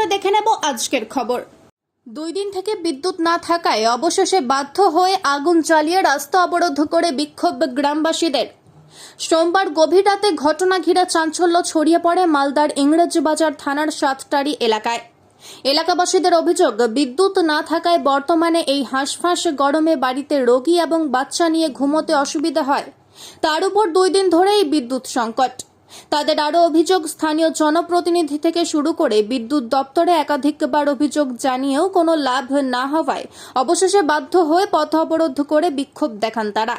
নজরে দেখে নেব আজকের খবর। 2 দিন থেকে বিদ্যুৎ না থাকায় অবশেষে বাধ্য হয়ে আগুন জ্বালিয়ে রাস্তা অবরোধ করে বিক্ষোভ গ্রামবাসীদের। সোমবার গভীর রাতে ঘটনা ঘিরে চাঞ্চল্য ছড়িয়ে পড়ে মালদার ইংরেজবাজার থানার সাতটারি এলাকায়। এলাকাবাসীদের অভিযোগ, বিদ্যুৎ না থাকায় বর্তমানে এই হাঁসফাঁস গরমে বাড়িতে রোগী এবং বাচ্চা নিয়ে ঘুমোতে অসুবিধা হয়। তার উপর 2 দিন ধরেই বিদ্যুৎ সংকট। তাদের আরও অভিযোগ, স্থানীয় জনপ্রতিনিধি থেকে শুরু করে বিদ্যুৎ দপ্তরে একাধিকবার অভিযোগ জানিয়েও কোনো লাভ না হওয়ায় অবশেষে বাধ্য হয়ে পথ অবরোধ করে বিক্ষোভ দেখান তারা।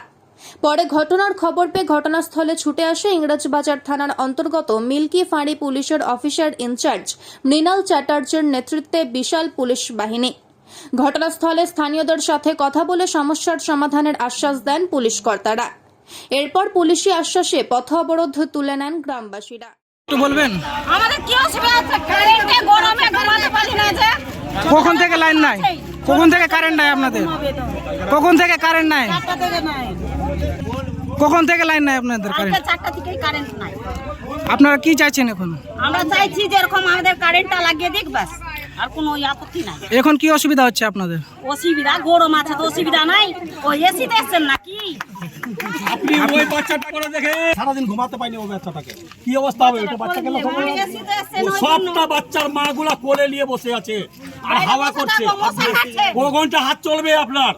পরে ঘটনার খবর পেয়ে ঘটনাস্থলে ছুটে আসে ইংরেজবাজার থানার অন্তর্গত মিল্কি ফাঁড়ি পুলিশের অফিসার ইনচার্জ মৃণাল চ্যাটার্জির নেতৃত্বে বিশাল পুলিশ বাহিনী। ঘটনাস্থলে স্থানীয়দের সাথে কথা বলে সমস্যার সমাধানের আশ্বাস দেন পুলিশ কর্তারা। এরপর পুলিশি আশ্বাসে পথ অবরোধ তুলে নেন গ্রামবাসীরা। বলবেন আমাদের কি অসুবিধা আছে? কারেন্টে গরমে ঘুমাতে পারি না যে। কখন থেকে লাইন নাই? কখন থেকে কারেন্ট নাই আপনাদের? কখন থেকে কারেন্ট নাই? 4টা থেকে নাই। কখন থেকে লাইন নাই আপনাদের কারেন্ট? 4টা থেকেই কারেন্ট নাই। আপনারা কি চাইছেন এখন? আমরা চাইছি যে এরকম আমাদের কারেন্টটা লাগিয়ে দিক, বাস। আর কোনো আপত্তি নাই। এখন কি অসুবিধা হচ্ছে আপনাদের? অসুবিধা গরম আছে তো অসুবিধা নাই। ওই এসি দেখছেন নাকি? আপনি ওই বাচ্চাটা করে দেখে সারাদিন ঘুমাতে পাইনি ওই বাচ্চাটাকে, কি অবস্থা হবে ওটা বাচ্চাকে? এসি দেখছেন ওই সবটা বাচ্চার মাগুলা কোলে নিয়ে বসে আছে আর হাওয়া করছে। ক ঘন্টা হাত চলবে আপনার?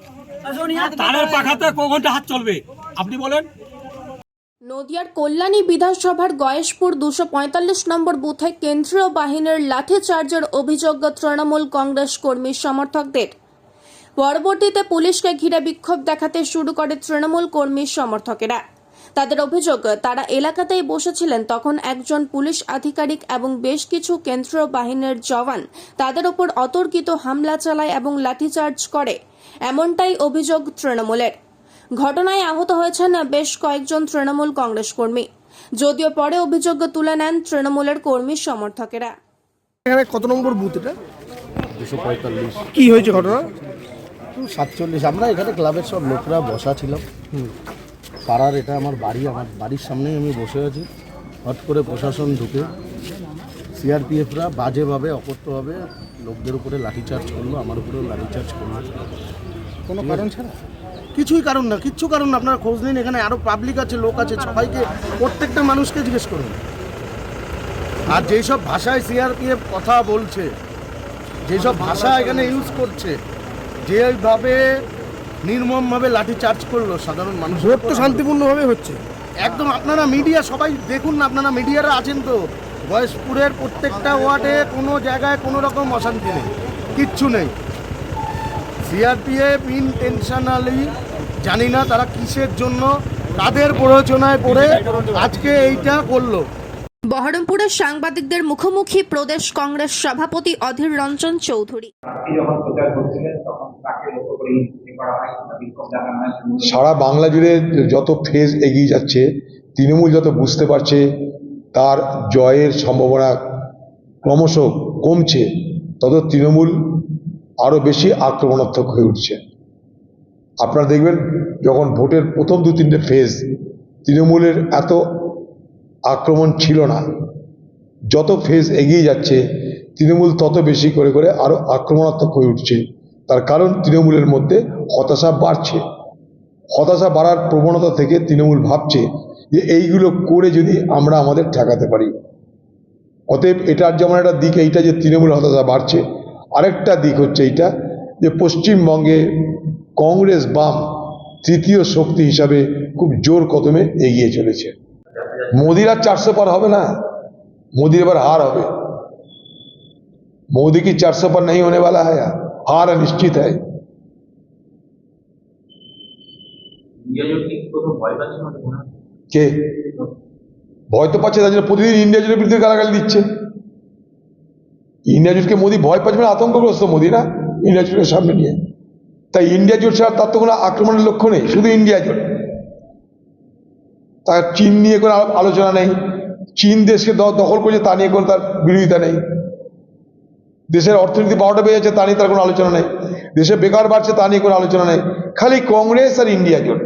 তারের পাখাতে ক ঘন্টা হাত চলবে আপনি বলেন? নদিয়ার কল্যাণী বিধানসভার গয়েশপুর 245 নম্বর বুথে কেন্দ্রীয় বাহিনীর লাঠিচার্জের অভিযোগ তৃণমূল কংগ্রেস কর্মী সমর্থকদের। পরবর্তীতে পুলিশকে ঘিরে বিক্ষোভ দেখাতে শুরু করে তৃণমূল কর্মী সমর্থকেরা। তাদের অভিযোগ, তারা এলাকাতেই বসেছিলেন তখন একজন পুলিশ আধিকারিক এবং বেশ কিছু কেন্দ্রীয় বাহিনীর জওয়ান তাদের উপর অতর্কিত হামলা চালায় এবং লাঠিচার্জ করে, এমনটাই অভিযোগ তৃণমূলের। ঘটনায় আহত হয়েছেন বেশ কয়েকজন তৃণমূল কংগ্রেস কর্মী, যদিও পরে অভিযোগ তুলে নেন তৃণমূলের কর্মী সমর্থকেরা। এখানে কত নম্বর বুথ এটা? 245 কি হয়েছে ঘটনা? 47। আমরা এখানে ক্লাবের সব লোকরা বসা ছিলাম। পাড়ার এটা আমার বাড়ির সামনেই আমি বসে আছি। হট করে প্রশাসন ঢুকে সিআরপিএফরা বাজেভাবে অকথ্যভাবে লোকদের উপরে লাঠিচার্জ করলো, আমার উপরেও লাঠিচার্জ করলো। কোনো কারণ ছাড়া? কিছুই কারণ না, কিচ্ছু কারণ না। আপনারা খোঁজ নিন, এখানে আরও পাবলিক আছে, লোক আছে, সবাইকে প্রত্যেকটা মানুষকে জিজ্ঞেস করুন। আর যেই সব ভাষায় সিআরপিএফ কথা বলছে, যেসব ভাষা এখানে ইউজ করছে, যেভাবে নির্মমভাবে লাঠিচার্জ করলো সাধারণ মানুষ। ভোট তো শান্তিপূর্ণভাবে হচ্ছে একদম। আপনারা মিডিয়া সবাই দেখুন না, আপনারা মিডিয়ারা আছেন তো। গয়েশপুরের প্রত্যেকটা ওয়ার্ডে কোনো জায়গায় কোনো রকম অশান্তি নেই, কিচ্ছু নেই। সিআরপিএফ ইনটেনশনালি, জানি না তারা কিসের জন্য, তাদের প্ররোচনায় পড়ে আজকে এইটা করলো। বহরমপুরের সাংবাদিকদের মুখোমুখি প্রদেশ কংগ্রেস সভাপতি অধীর রঞ্জন চৌধুরী। সারা বাংলা জুড়ে যত ফেজ এগিয়ে যাচ্ছে, তৃণমূল যত বুঝতে পারছে তার জয়ের সম্ভাবনা ক্রমশ কমছে, তত তৃণমূল আরও বেশি আক্রমণাত্মক হয়ে উঠছে। আপনারা দেখবেন যখন ভোটের প্রথম 2-3টে ফেজ তৃণমূলের এত আক্রমণ ছিল না। যত ফেজ এগিয়ে যাচ্ছে তৃণমূল তত বেশি করে করে আরও আক্রমণাত্মক হয়ে উঠছে। তার কারণ তৃণমূলের মধ্যে হতাশা বাড়ছে। হতাশা বাড়ার প্রবণতা থেকে তৃণমূল ভাবছে যে এইগুলো করে যদি আমরা আমাদের ঠেকাতে পারি। অতএব এটার যেমন একটা দিক এইটা যে তৃণমূল হতাশা বাড়ছে, আরেকটা দিক হচ্ছে এইটা যে পশ্চিমবঙ্গে কংগ্রেস বাম তৃতীয় শক্তি হিসাবে খুব জোর কদমে এগিয়ে চলেছে। মোদির আর 400 পার হবে না, मोदी एबार हार হবে। मोदी की 400 पर नहीं होने वाला है, हार निश्चित है। কে ভয় তো পাচ্ছে, তার জন্য প্রতিদিন ইন্ডিয়া জোটের বিরুদ্ধে গালাগালি দিচ্ছে। ইন্ডিয়া জোটকে মোদি ভয় পাচ্ছে মানে আতঙ্কগ্রস্ত মোদি না ইন্ডিয়া জোটের সামনে নিয়ে। তাই ইন্ডিয়া জোট ছাড়া তার তো কোনো আক্রমণের লক্ষ্য নেই, শুধু ইন্ডিয়া জোট। তার চীন নিয়ে কোনো আলোচনা নেই, চীন দেশকে দখল করেছে তা নিয়ে কোনো তার বিরোধিতা নেই, দেশের অর্থনীতি 12টা বেড়ে যাচ্ছে তা নিয়ে তার কোনো আলোচনা নেই, দেশে বেকার বাড়ছে তা নিয়ে কোনো আলোচনা নেই। খালি কংগ্রেস আর ইন্ডিয়া জোট।